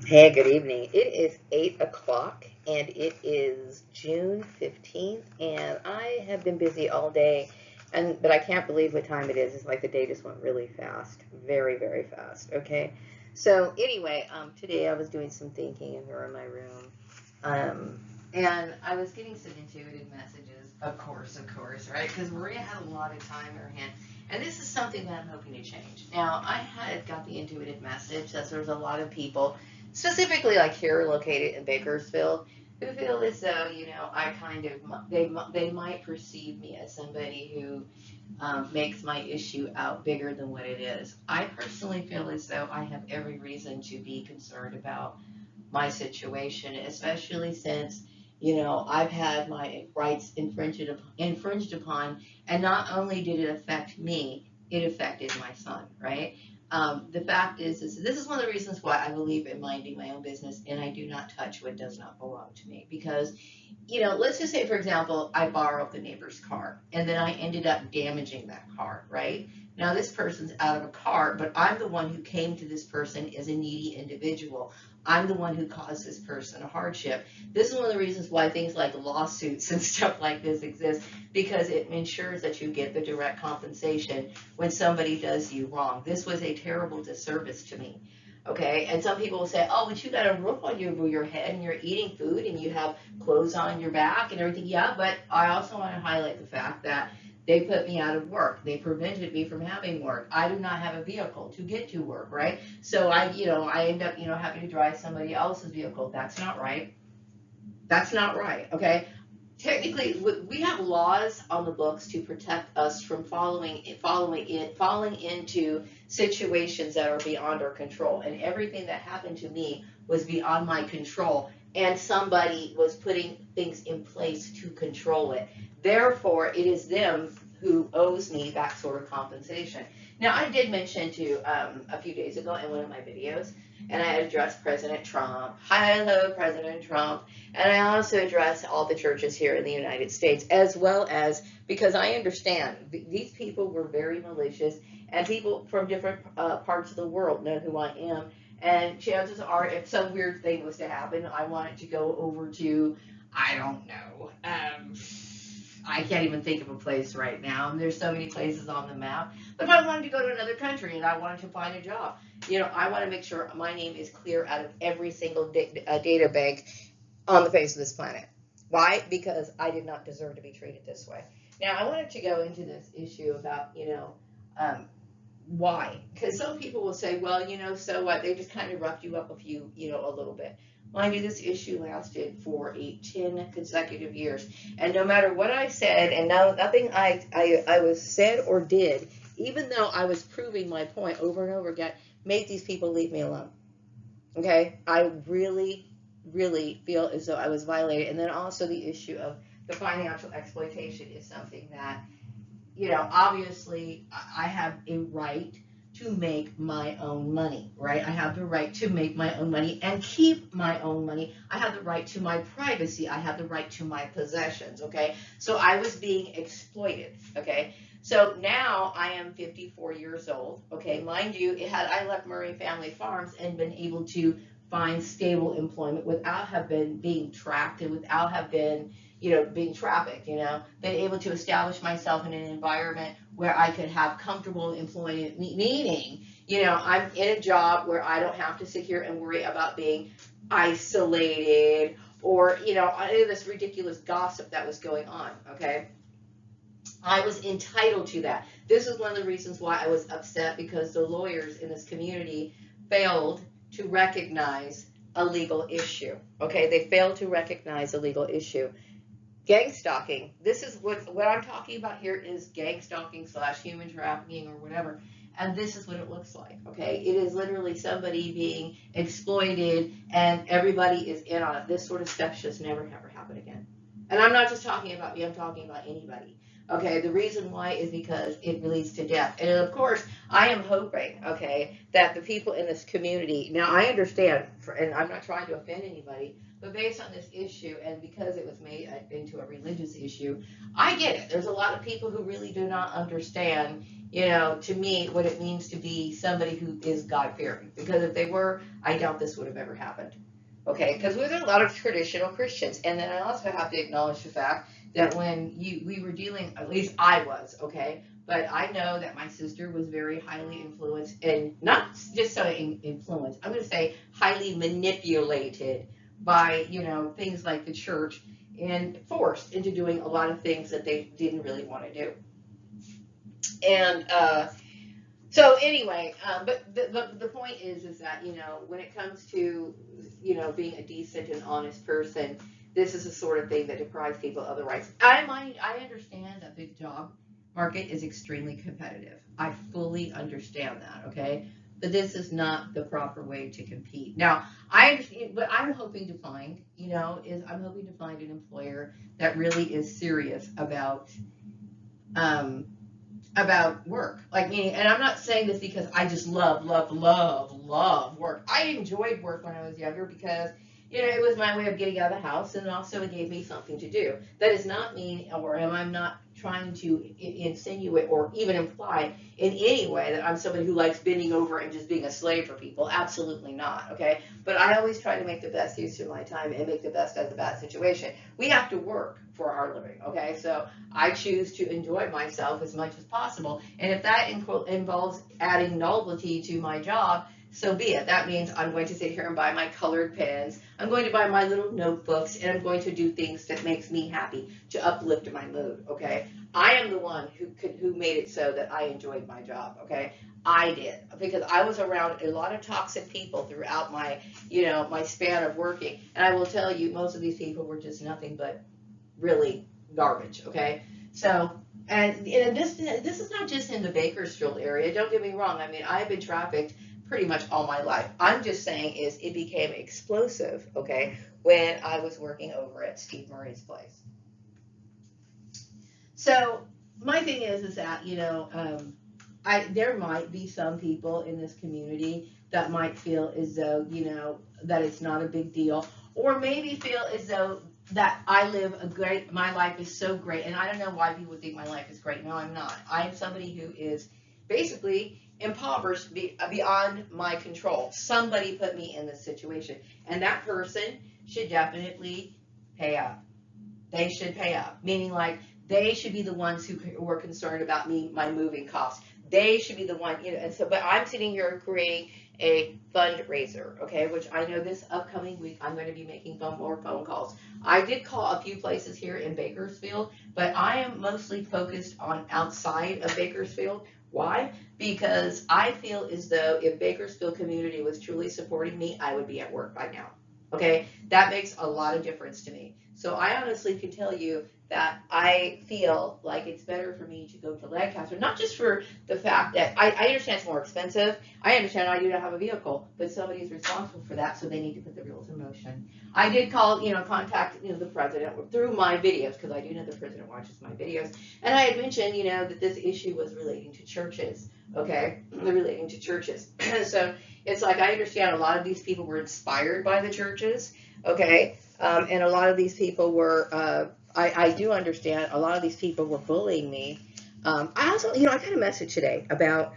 Hey, good evening. It is 8 o'clock and it is June 15th, and I have been busy all day, but I can't believe what time it is. It's like the day just went really fast, very, very fast. Okay. So, anyway, today I was doing some thinking in here in my room, um, and I was getting some intuitive messages, of course, right? Because Maria had a lot of time in her hand. And this is something that I'm hoping to change. Now, I had got the intuitive message that there's a lot of people, specifically like here located in Bakersfield, who feel as though, I kind of, they might perceive me as somebody who makes my issue out bigger than what it is. I personally feel as though I have every reason to be concerned about my situation, especially since, I've had my rights infringed upon, and not only did it affect me, it affected my son, right? The fact is this is one of the reasons why I believe in minding my own business, and I do not touch what does not belong to me. Because, let's just say, for example, I borrowed the neighbor's car, and then I ended up damaging that car, right? Now, this person's out of a car, but I'm the one who came to this person as a needy individual. I'm the one who caused this person a hardship. This is one of the reasons why things like lawsuits and stuff like this exist, because it ensures that you get the direct compensation when somebody does you wrong. This was a terrible disservice to me. Okay, and some people will say, "Oh, but you got a roof on your head, and you're eating food, and you have clothes on your back, and everything." Yeah, but I also want to highlight the fact that they put me out of work. They prevented me from having work. I do not have a vehicle to get to work, right? So I end up, having to drive somebody else's vehicle. That's not right. That's not right. Okay. Technically, we have laws on the books to protect us from falling into situations that are beyond our control. And everything that happened to me was beyond my control, and somebody was putting things in place to control it. Therefore, it is them who owes me that sort of compensation. Now, I did mention to a few days ago in one of my videos, and I addressed President Trump. Hello, President Trump. And I also address all the churches here in the United States, as well as, because I understand these people were very malicious, and people from different parts of the world know who I am. And chances are, if some weird thing was to happen, I want it to go over to, I don't know. I can't even think of a place right now. And there's so many places on the map. But if I wanted to go to another country and I wanted to find a job, I want to make sure my name is clear out of every single data bank on the face of this planet. Why? Because I did not deserve to be treated this way. Now, I wanted to go into this issue about, um, why? Because some people will say, well, so what? They just kind of roughed you up a little bit. Mind you, this issue lasted for 10 consecutive years. And no matter what I said, and nothing I was said or did, even though I was proving my point over and over again, made these people leave me alone. Okay, I really, really feel as though I was violated. And then also the issue of the financial exploitation is something that, obviously I have a right to make my own money, right? I have the right to make my own money and keep my own money. I have the right to my privacy. I have the right to my possessions, okay? So I was being exploited, okay? So now I am 54 years old, okay? Mind you, had I left Murray Family Farms and been able to find stable employment without have been being tracked and without have been, being trafficked, been able to establish myself in an environment where I could have comfortable employment, meaning, I'm in a job where I don't have to sit here and worry about being isolated or, any of this ridiculous gossip that was going on, okay? I was entitled to that. This is one of the reasons why I was upset, because the lawyers in this community failed to recognize a legal issue. Okay, they failed to recognize a legal issue. Gang stalking. This is what I'm talking about here is gang stalking / human trafficking or whatever. And this is what it looks like. Okay, it is literally somebody being exploited, and everybody is in on it. This sort of stuff should never ever happen again. And I'm not just talking about me. I'm talking about anybody. Okay, the reason why is because it leads to death. And of course, I am hoping, okay, that the people in this community, now I understand, and I'm not trying to offend anybody, but based on this issue and because it was made into a religious issue, I get it. There's a lot of people who really do not understand, to me, what it means to be somebody who is God-fearing. Because if they were, I doubt this would have ever happened. Okay, because there's a lot of traditional Christians. And then I also have to acknowledge the fact that when we were dealing, at least I was, okay, but I know that my sister was very highly influenced, and not just so influenced, I'm going to say highly manipulated by, things like the church, and forced into doing a lot of things that they didn't really want to do. And so anyway, but the point is that, when it comes to, being a decent and honest person, this is the sort of thing that deprives people of the rights. I understand that the job market is extremely competitive. I fully understand that, okay? But this is not the proper way to compete. Now, I understand, what I'm hoping to find, is I'm hoping to find an employer that really is serious um, about work. Like, meaning, and I'm not saying this because I just love work. I enjoyed work when I was younger because, it was my way of getting out of the house, and also it gave me something to do. That does not mean, or am I not trying to insinuate or even imply in any way that I'm somebody who likes bending over and just being a slave for people. Absolutely not, okay? But I always try to make the best use of my time and make the best out of the bad situation. We have to work for our living, okay? So I choose to enjoy myself as much as possible. And if that involves adding novelty to my job, so be it. That means I'm going to sit here and buy my colored pens. I'm going to buy my little notebooks, and I'm going to do things that makes me happy to uplift my mood, okay? I am the one who made it so that I enjoyed my job, okay? I did, because I was around a lot of toxic people throughout my, my span of working. And I will tell you, most of these people were just nothing but really garbage, okay? So, and this is not just in the Bakersfield area. Don't get me wrong. I mean, I've been trafficked pretty much all my life. I'm just saying is it became explosive, okay, when I was working over at Steve Murray's place. So my thing is that, there might be some people in this community that might feel as though, that it's not a big deal, or maybe feel as though that I live my life is so great, and I don't know why people think my life is great. No, I'm not. I'm somebody who is basically impoverished beyond my control. Somebody put me in this situation, and that person should definitely pay up. They should pay up, meaning like they should be the ones who were concerned about my moving costs. They should be the one, and so, but I'm sitting here creating a fundraiser, okay, which I know this upcoming week I'm going to be making more phone calls. I did call a few places here in Bakersfield, but I am mostly focused on outside of Bakersfield. Why? Because I feel as though if Bakersfield community was truly supporting me, I would be at work by now. Okay, that makes a lot of difference to me. So I honestly can tell you that I feel like it's better for me to go to Lancaster, not just for the fact that I understand it's more expensive. I understand I do not have a vehicle, but somebody is responsible for that, so they need to put the wheels in motion. I did call, contact, the president through my videos, because I do know the president watches my videos, and I had mentioned, that this issue was relating to churches, okay, relating to churches. So it's like I understand a lot of these people were inspired by the churches, okay, and a lot of these people were, I do understand a lot of these people were bullying me. I also, I got a message today about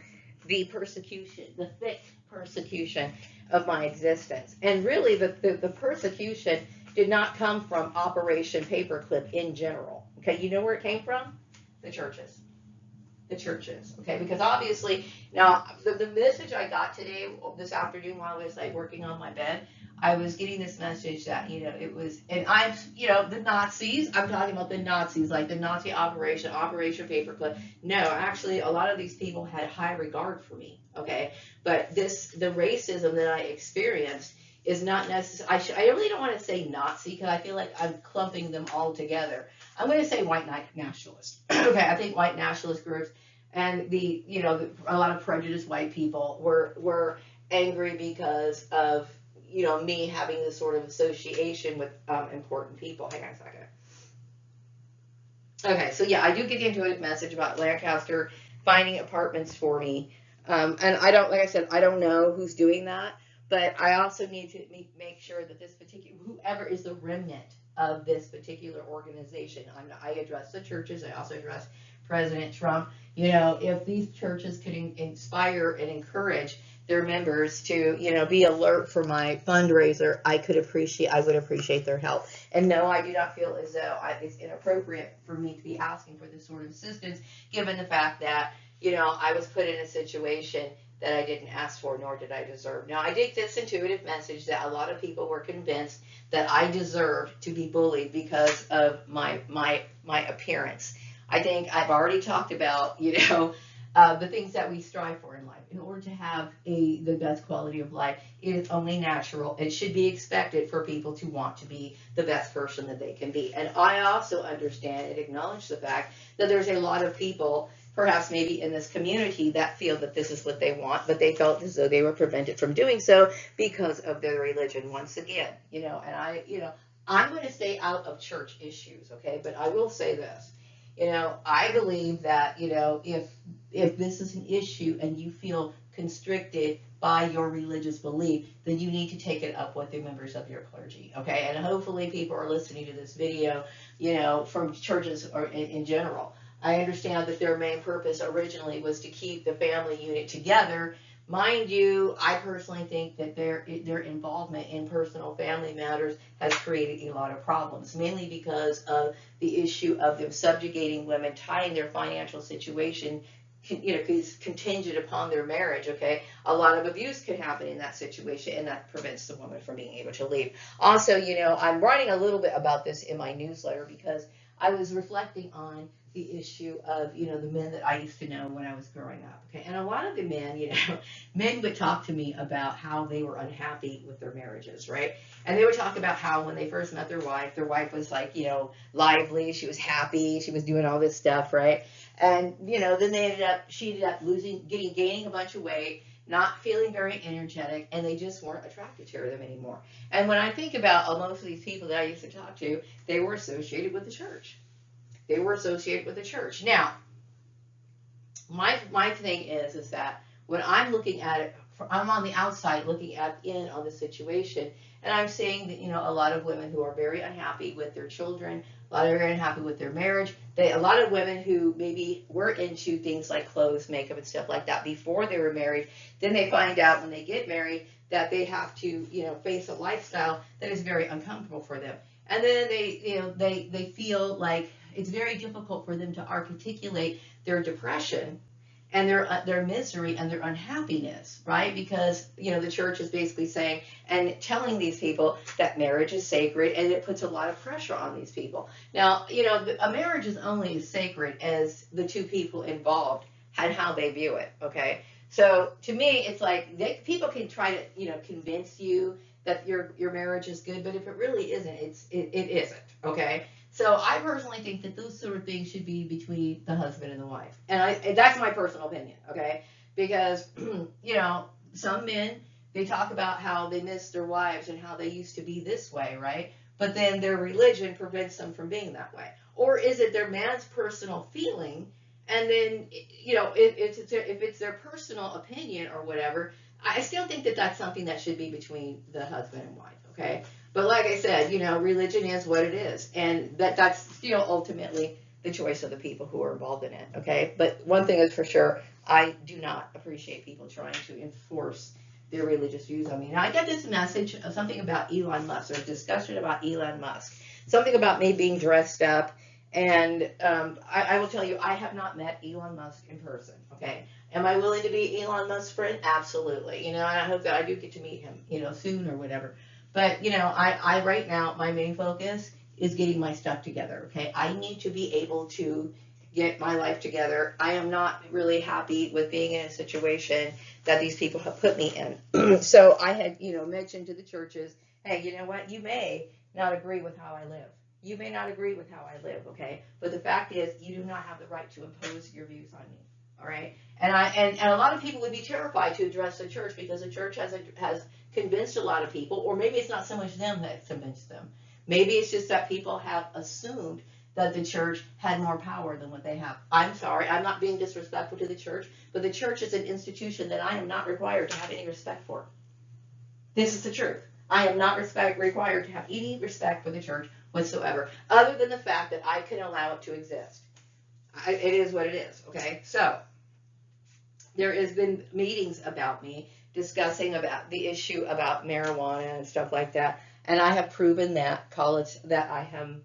the persecution, the thick persecution of my existence. And really, the persecution did not come from Operation Paperclip in general. Okay, you know where it came from? The churches. The churches, okay? Because obviously, now the message I got today, this afternoon, while I was like working on my bed, I was getting this message that it was, and I'm, the Nazis. I'm talking about the Nazis, like the Nazi Operation Paperclip. No, actually, a lot of these people had high regard for me, okay? But the racism that I experienced is not necessary. I really don't want to say Nazi because I feel like I'm clumping them all together. I'm going to say white nationalist. Okay, I think white nationalist groups and a lot of prejudiced white people were angry because of me having this sort of association with important people. Hang on a second. Okay, so yeah, I do get into a message about Lancaster finding apartments for me. And I don't, like I said, I don't know who's doing that, but I also need to make sure that this particular, whoever is the remnant of this particular organization, I address the churches, I also address President Trump. You know, if these churches could inspire and encourage their members to, you know, be alert for my fundraiser, I would appreciate their help. And no, I do not feel as though it's inappropriate for me to be asking for this sort of assistance, given the fact that, you know, I was put in a situation that I didn't ask for, nor did I deserve. Now, I did this intuitive message that a lot of people were convinced that I deserved to be bullied because of my appearance. I think I've already talked about, you know, the things that we strive for in life. In order to have the best quality of life, it is only natural. It should be expected for people to want to be the best person that they can be. And I also understand and acknowledge the fact that there's a lot of people, perhaps maybe in this community, that feel that this is what they want, but they felt as though they were prevented from doing so because of their religion. Once again, you know, and I'm going to stay out of church issues, okay? But I will say this. You know, I believe that, you know, if this is an issue and you feel constricted by your religious belief, then you need to take it up with the members of your clergy, okay? And hopefully people are listening to this video, you know, from churches or in general. I understand that their main purpose originally was to keep the family unit together. Mind you, I personally think that their involvement in personal family matters has created a lot of problems, mainly because of the issue of them subjugating women, tying their financial situation, you know, is contingent upon their marriage, okay? A lot of abuse can happen in that situation, and that prevents the woman from being able to leave. Also, you know, I'm writing a little bit about this in my newsletter because I was reflecting on the issue of, you know, the men that I used to know when I was growing up, okay? And a lot of the men, you know, men would talk to me about how they were unhappy with their marriages, right? And they would talk about how when they first met their wife was like, you know, lively, she was happy, she was doing all this stuff, right? And, you know, then she ended up gaining a bunch of weight, not feeling very energetic, and they just weren't attracted to them anymore. And when I think about most of these people that I used to talk to, they were associated with the church. They were associated with the church. Now, my thing is that when I'm looking at it, I'm on the outside looking on the situation, and I'm seeing that, you know, a lot of women who are very unhappy with their children, a lot of very unhappy with their marriage. A lot of women who maybe were into things like clothes, makeup, and stuff like that before they were married, then they find out when they get married that they have to, you know, face a lifestyle that is very uncomfortable for them. And then they feel like it's very difficult for them to articulate their depression and their misery and their unhappiness, right? Because, you know, the church is basically saying and telling these people that marriage is sacred, and it puts a lot of pressure on these people. Now, you know, a marriage is only as sacred as the two people involved and how they view it, okay? So to me, it's like people can try to, you know, convince you that your marriage is good, but if it really isn't, it isn't, okay? So I personally think that those sort of things should be between the husband and the wife. And that's my personal opinion, okay? Because, you know, some men, they talk about how they miss their wives and how they used to be this way, right? But then their religion prevents them from being that way. Or is it their man's personal feeling? And then, you know, if it's their personal opinion or whatever, I still think that that's something that should be between the husband and wife, okay? But like I said, you know, religion is what it is, and that's still ultimately the choice of the people who are involved in it, okay? But one thing is for sure, I do not appreciate people trying to enforce their religious views on me. Now, I get this message of something about Elon Musk, or a discussion about Elon Musk, something about me being dressed up, and I will tell you, I have not met Elon Musk in person, okay? Am I willing to be Elon Musk's friend? Absolutely. You know, and I hope that I do get to meet him, you know, soon or whatever. But, you know, I right now, my main focus is getting my stuff together, okay? I need to be able to get my life together. I am not really happy with being in a situation that these people have put me in. So I had, you know, mentioned to the churches, hey, you know what? You may not agree with how I live. You may not agree with how I live, okay? But the fact is, you do not have the right to impose your views on me, all right? And a lot of people would be terrified to address the church because the church has convinced a lot of people, or maybe it's not so much them that convinced them. Maybe it's just that people have assumed that the church had more power than what they have. I'm sorry, I'm not being disrespectful to the church, but the church is an institution that I am not required to have any respect for. This is the truth. I am not required to have any respect for the church whatsoever, other than the fact that I can allow it to exist. It is what it is, okay? So, there has been meetings about me discussing about the issue about marijuana and stuff like that, and I have proven that I am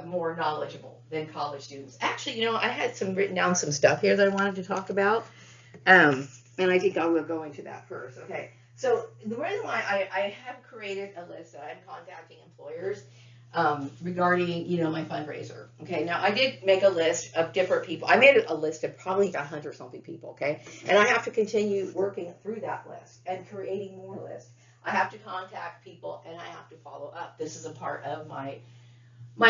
more knowledgeable than college students. Actually, I had written down some stuff here that I wanted to talk about, and I think I will go into that first. Okay, so the reason why I have created a list that I'm contacting employers regarding, my fundraiser. Okay, now I did make a list of different people. I made a list of probably 100 something people. Okay, and I have to continue working through that list and creating more lists. I have to contact people and I have to follow up. This is a part of my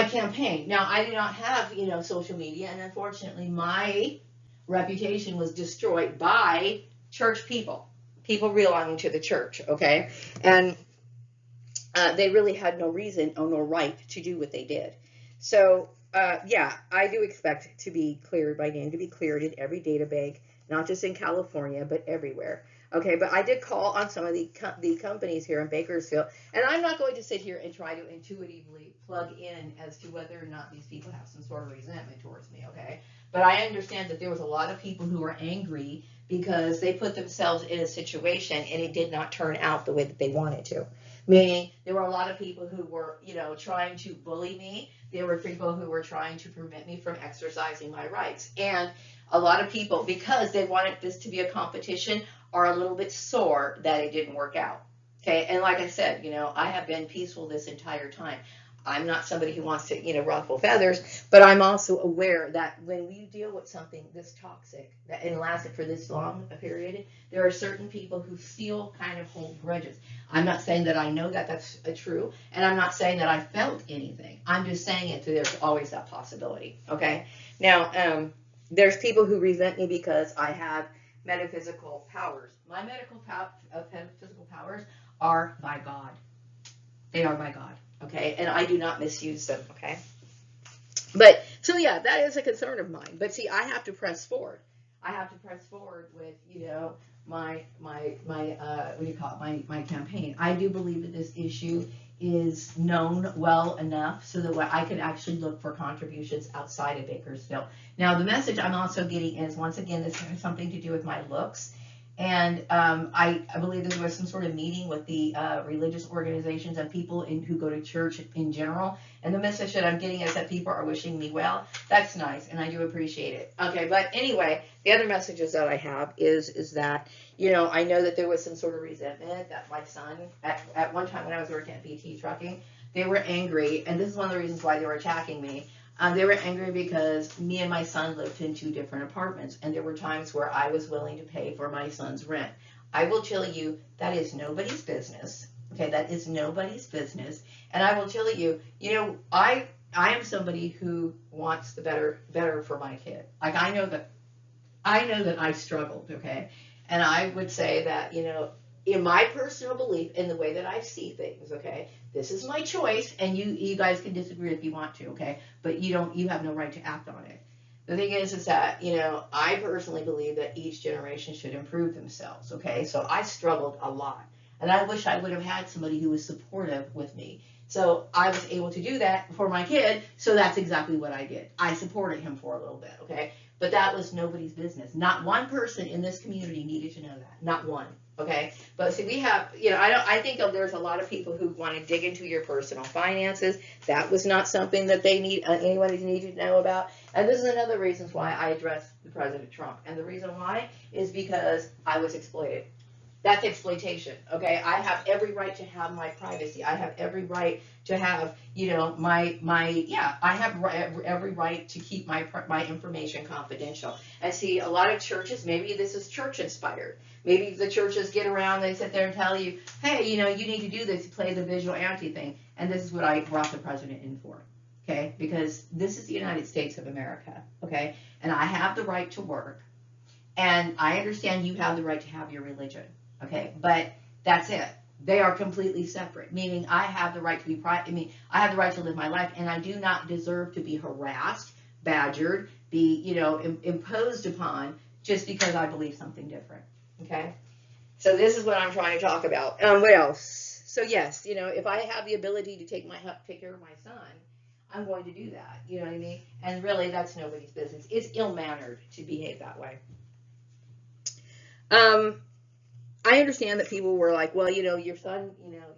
campaign. Now, I do not have, social media, and unfortunately, my reputation was destroyed by church people belonging to the church, okay? And they really had no reason or no right to do what they did. So, yeah, I do expect to be cleared by name, to be cleared in every data bank, not just in California, but everywhere. Okay, but I did call on some of the companies here in Bakersfield, and I'm not going to sit here and try to intuitively plug in as to whether or not these people have some sort of resentment towards me, okay? But I understand that there was a lot of people who were angry because they put themselves in a situation and it did not turn out the way that they wanted to. Meaning, there were a lot of people who were, trying to bully me. There were people who were trying to prevent me from exercising my rights. And a lot of people, because they wanted this to be a competition, are a little bit sore that it didn't work out. Okay, and like I said, I have been peaceful this entire time. I'm not somebody who wants to, ruffle feathers, but I'm also aware that when you deal with something this toxic that and lasted for this long a period, there are certain people who still kind of hold grudges. I'm not saying that I know that that's true, and I'm not saying that I felt anything. I'm just saying it. So there's always that possibility. Okay. Now, there's people who resent me because I have metaphysical powers. My metaphysical powers are by God. They are by God. Okay, and I do not misuse them. Okay, but so yeah, that is a concern of mine. But see, I have to press forward. I have to press forward with my what do you call it, my campaign. I do believe that this issue is known well enough so that I could actually look for contributions outside of Bakersfield. Now, the message I'm also getting is, once again, this has something to do with my looks. And I believe that there was some sort of meeting with the religious organizations and people who go to church in general. And the message that I'm getting is that people are wishing me well. That's nice, and I do appreciate it. Okay, but anyway, the other messages that I have is that, I know that there was some sort of resentment that my son, at one time when I was working at BT Trucking, they were angry, and this is one of the reasons why they were attacking me. They were angry because me and my son lived in 2 different apartments, and there were times where I was willing to pay for my son's rent. I will tell you, that is nobody's business. Okay, that is nobody's business. And I will tell you, I am somebody who wants the better for my kid. Like, I know that I struggled, okay? And I would say that, in my personal belief, in the way that I see things, okay, this is my choice, and you guys can disagree if you want to, okay, but you have no right to act on it. The thing is that, I personally believe that each generation should improve themselves, okay? So I struggled a lot, and I wish I would have had somebody who was supportive with me. So I was able to do that for my kid, so that's exactly what I did. I supported him for a little bit, okay? But that was nobody's business. Not one person in this community needed to know that. Not one. Okay, but see, we have, I think there's a lot of people who want to dig into your personal finances. That was not something that anyone needed to know about. And this is another reason why I addressed the President Trump. And the reason why is because I was exploited. That's exploitation, okay? I have every right to have my privacy. I have every right to have, I have every right to keep my information confidential. And see, a lot of churches, maybe this is church inspired. Maybe the churches get around, they sit there and tell you, hey, you need to do this, play the vigilante thing. And this is what I brought the president in for, okay? Because this is the United States of America, okay? And I have the right to work. And I understand you have the right to have your religion. Okay, but that's it. They are completely separate, meaning I have the right to be private. I mean, I have the right to live my life, and I do not deserve to be harassed, badgered, be, imposed upon just because I believe something different. Okay? So this is what I'm trying to talk about. What else? So yes, if I have the ability to take care of my son, I'm going to do that. You know what I mean? And really, that's nobody's business. It's ill-mannered to behave that way. I understand that people were like, well, your son,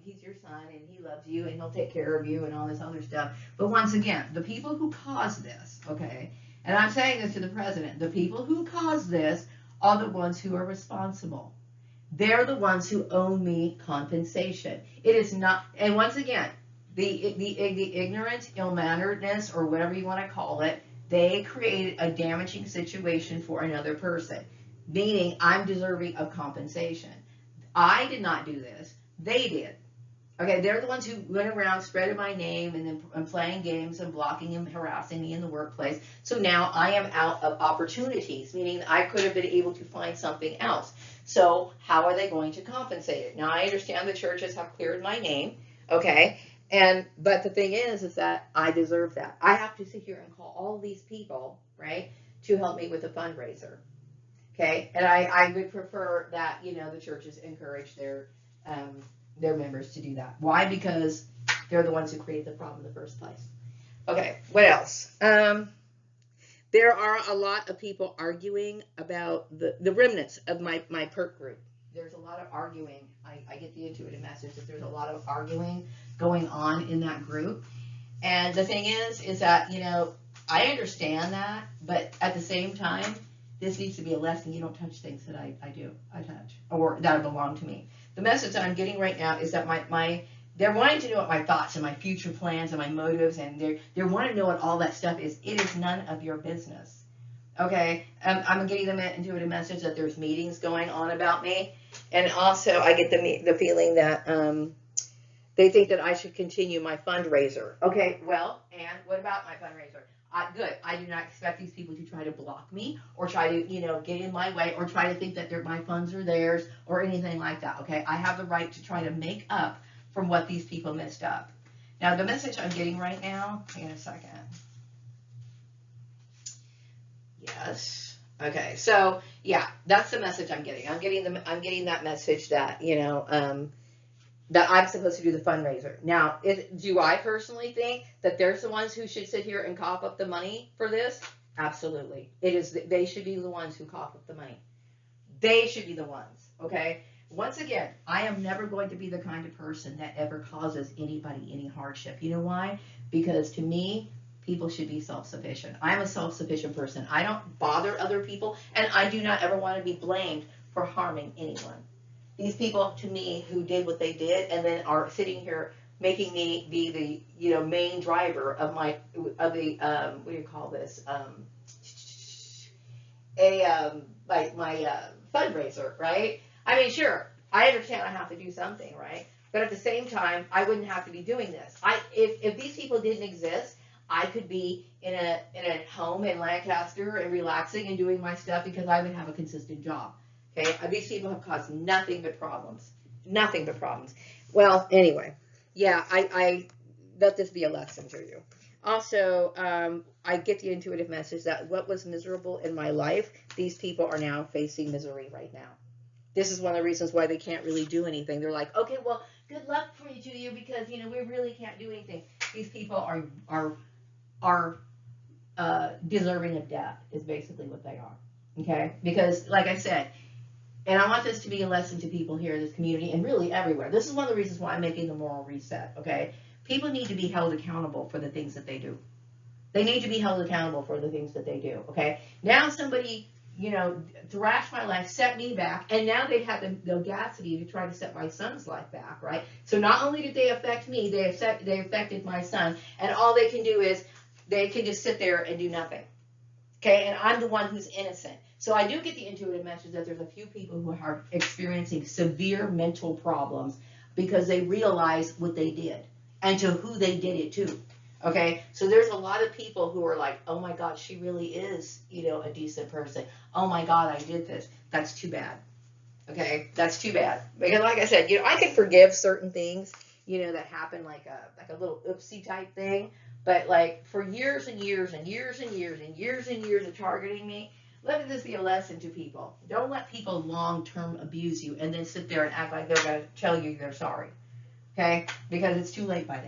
he's your son and he loves you and he'll take care of you and all this other stuff. But once again, the people who caused this, okay, and I'm saying this to the president, the people who caused this are the ones who are responsible. They're the ones who owe me compensation. It is not, and once again, the ignorant, ill-manneredness, or whatever you want to call it, they created a damaging situation for another person, meaning I'm deserving of compensation. I did not do this. They did. Okay, they're the ones who went around spreading my name and playing games and blocking and harassing me in the workplace. So now I am out of opportunities, meaning I could have been able to find something else. So how are they going to compensate it? Now I understand the churches have cleared my name, okay, but the thing is that I deserve that. I have to sit here and call all these people, right, to help me with a fundraiser, okay, and I would prefer that the churches encourage their members to do that. Why? Because they're the ones who created the problem in the first place. Okay, what else? There are a lot of people arguing about the remnants of my PERT group. There's a lot of arguing. I get the intuitive message that there's a lot of arguing going on in that group. And the thing is that, I understand that, but at the same time, this needs to be a lesson. You don't touch things that I touch, or that belong to me. The message that I'm getting right now is that they're wanting to know what my thoughts and my future plans and my motives, and they're wanting to know what all that stuff is. It is none of your business. Okay, I'm getting them into a message that there's meetings going on about me, and also I get the feeling that they think that I should continue my fundraiser. Okay, well, and what about my fundraiser? Good. I do not expect these people to try to block me or try to, get in my way or try to think that my funds are theirs or anything like that. Okay, I have the right to try to make up from what these people messed up. Now, the message I'm getting right now, hang on a second. Yes. Okay. So yeah, that's the message I'm getting. I'm getting that message that, that I'm supposed to do the fundraiser. Now, do I personally think that they're the ones who should sit here and cough up the money for this? Absolutely. They should be the ones who cough up the money. They should be the ones, okay? Once again, I am never going to be the kind of person that ever causes anybody any hardship. You know why? Because to me, people should be self-sufficient. I'm a self-sufficient person. I don't bother other people, and I do not ever want to be blamed for harming anyone. These people, to me, who did what they did and then are sitting here making me be the main driver of my what do you call this, my fundraiser, right? I mean, sure, I understand I have to do something, right? But at the same time, I wouldn't have to be doing this. If these people didn't exist, I could be in a home in Lancaster and relaxing and doing my stuff because I would have a consistent job. Okay, these people have caused nothing but problems. Nothing but problems. Well, anyway, yeah, I let this be a lesson to you. Also, I get the intuitive message that what was miserable in my life, these people are now facing misery right now. This is one of the reasons why they can't really do anything. They're like, okay, well, good luck for you to you because, we really can't do anything. These people are deserving of death is basically what they are. Okay? Because, like I said, and I want this to be a lesson to people here in this community and really everywhere. This is one of the reasons why I'm making the moral reset, okay? People need to be held accountable for the things that they do. They need to be held accountable for the things that they do, okay? Now somebody, thrashed my life, set me back, and now they have the audacity to try to set my son's life back, right? So not only did they affect me, they affected my son, and all they can do is they can just sit there and do nothing, okay? And I'm the one who's innocent. So I do get the intuitive message that there's a few people who are experiencing severe mental problems because they realize what they did and to who they did it to. Okay, so there's a lot of people who are like, oh my God, she really is, a decent person. Oh my God, I did this. That's too bad. Okay, that's too bad. Because like I said, I can forgive certain things, that happen like a little oopsie type thing. But like for years and years and years and years and years and years of targeting me, let this be a lesson to people. Don't let people long term abuse you and then sit there and act like they're going to tell you they're sorry. Okay, because it's too late by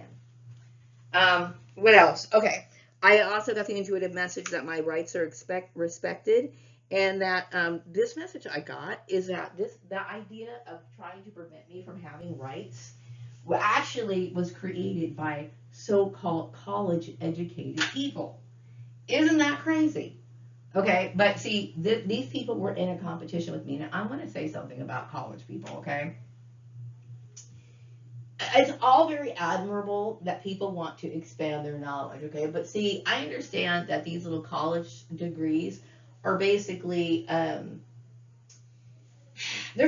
then. What else? Okay, I also got the intuitive message that my rights are respected. And that this message I got is that the idea of trying to prevent me from having rights actually was created by so-called college-educated people. Isn't that crazy? Okay, but see, these people were in a competition with me. Now, I want to say something about college people, okay? It's all very admirable that people want to expand their knowledge, okay? But see, I understand that these little college degrees are basically, they're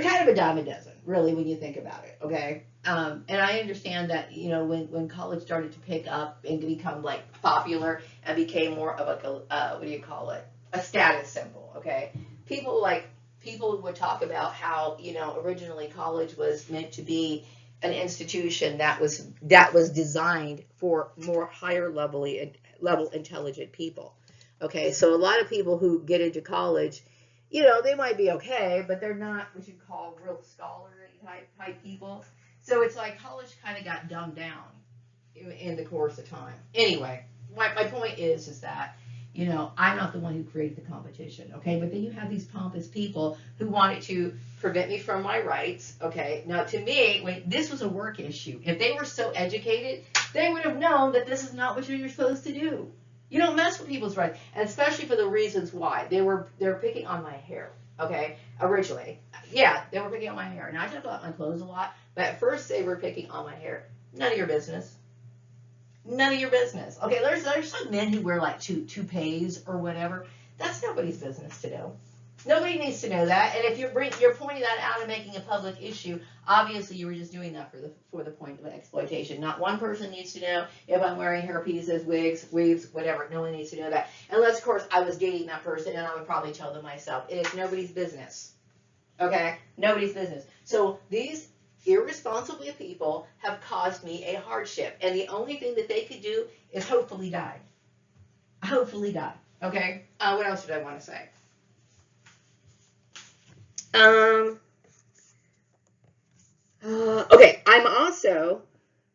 kind of a dime a dozen, really, when you think about it, okay? And I understand that, when college started to pick up and become, like, popular and became more of a, what do you call it? A status symbol, okay? People would talk about how, originally college was meant to be an institution that was designed for more higher level intelligent people. Okay, so a lot of people who get into college, they might be okay, but they're not what you call real scholarly type people. So it's like college kind of got dumbed down in the course of time. Anyway, my point is that, I'm not the one who created the competition, okay? But then you have these pompous people who wanted to prevent me from my rights, okay? Now, to me, when this was a work issue, if they were so educated, they would have known that this is not what you're supposed to do. You don't mess with people's rights, and especially for the reasons why. They're picking on my hair, okay? Originally. Yeah, they were picking on my hair. Now, I talk about my clothes a lot, but at first they were picking on my hair. None of your business. None of your business. Okay, there's some men who wear like toupees or whatever. That's nobody's business to know. Nobody needs to know that. And if you're pointing that out and making a public issue, obviously you were just doing that for the point of exploitation. Not one person needs to know if I'm wearing hair pieces, wigs, weaves, whatever. No one needs to know that. Unless, of course, I was dating that person, and I would probably tell them myself. It is nobody's business. Okay? Nobody's business. So these irresponsible people have caused me a hardship, and the only thing that they could do is hopefully die. Hopefully die. Okay? What else did I want to say? Okay, I'm also,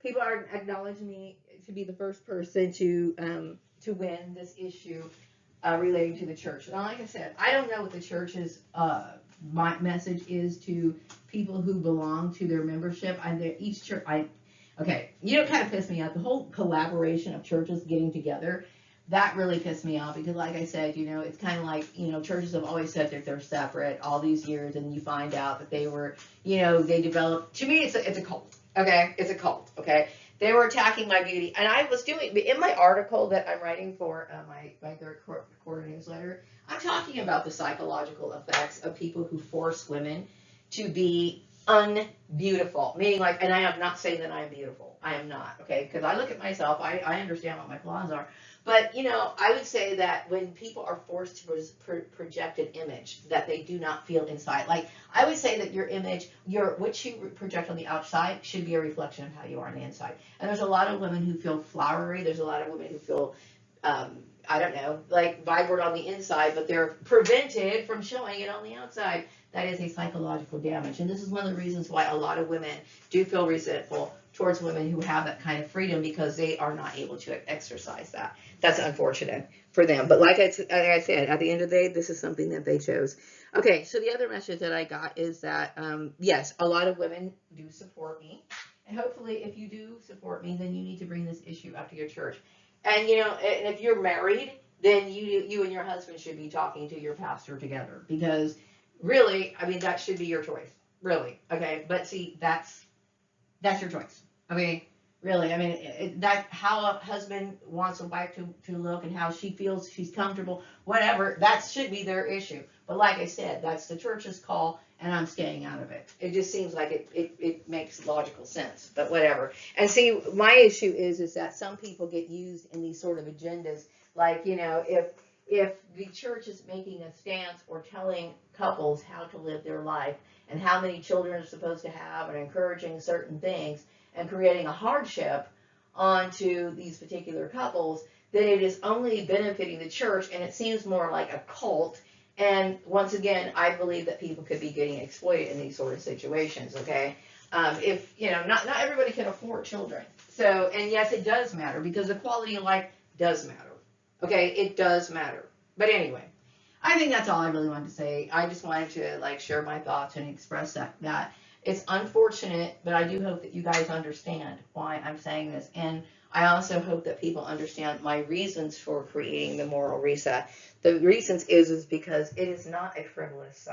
people are acknowledging me to be the first person to win this issue relating to the church. Now, like I said, I don't know what the church's my message is to people who belong to their membership. Each church, okay, kind of pissed me off. The whole collaboration of churches getting together, that really pissed me off because, like I said, it's kind of like, churches have always said that they're separate all these years, and you find out that they were, they developed. To me, it's a cult. Okay, it's a cult. Okay, they were attacking my beauty, and I was doing in my article that I'm writing for my third quarter newsletter. I'm talking about the psychological effects of people who force women to be unbeautiful, meaning like, and I am not saying that I am beautiful. I am not, okay? Because I look at myself, I understand what my flaws are. But, I would say that when people are forced to project an image that they do not feel inside, like, I would say that your image, what you project on the outside should be a reflection of how you are on the inside. And there's a lot of women who feel flowery. There's a lot of women who feel, I don't know, like vibrant on the inside, but they're prevented from showing it on the outside. That is a psychological damage. And this is one of the reasons why a lot of women do feel resentful towards women who have that kind of freedom, because they are not able to exercise that. That's unfortunate for them. But like I said, at the end of the day, this is something that they chose. Okay, so the other message that I got is that, yes, a lot of women do support me. And hopefully, if you do support me, then you need to bring this issue up to your church. And, and if you're married, then you and your husband should be talking to your pastor together. Because really, I mean, that should be your choice. Really. Okay, but see, that's your choice. Okay, really. I mean, that how a husband wants a wife to look and how she feels she's comfortable, whatever, that should be their issue. But like I said, that's the church's call, and I'm staying out of it. It just seems like it makes logical sense, but whatever. And see, my issue is that some people get used in these sort of agendas, like, if if the church is making a stance or telling couples how to live their life and how many children are supposed to have and encouraging certain things and creating a hardship onto these particular couples, then it is only benefiting the church, and it seems more like a cult. And once again, I believe that people could be getting exploited in these sort of situations, okay? If, not everybody can afford children. So, and yes, it does matter, because the quality of life does matter. Okay, it does matter. But anyway, I think that's all I really wanted to say. I just wanted to share my thoughts and express that it's unfortunate, but I do hope that you guys understand why I'm saying this. And I also hope that people understand my reasons for creating the moral reset. The reasons is because it is not a frivolous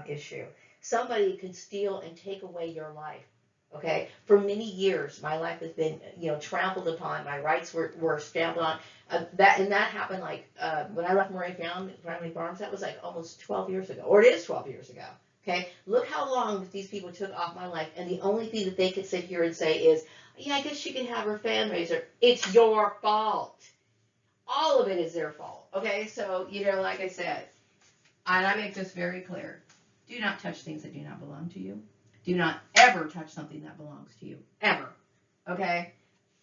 issue. Somebody could steal and take away your life. Okay, for many years, my life has been, trampled upon. My rights were trampled on. That happened when I left Moraine Family Farms. That was almost 12 years ago, or it is 12 years ago. Okay, look how long these people took off my life, and the only thing that they could sit here and say is, "Yeah, I guess she can have her fundraiser." It's your fault. All of it is their fault. Okay, so like I said, and I make this very clear: do not touch things that do not belong to you. Do not ever touch something that belongs to you, ever, okay?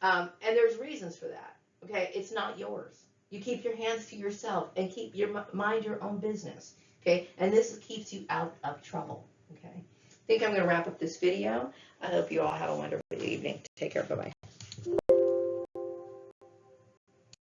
And there's reasons for that, okay? It's not yours. You keep your hands to yourself and mind your own business, okay? And this keeps you out of trouble, okay? I think I'm going to wrap up this video. I hope you all have a wonderful evening. Take care. Bye-bye.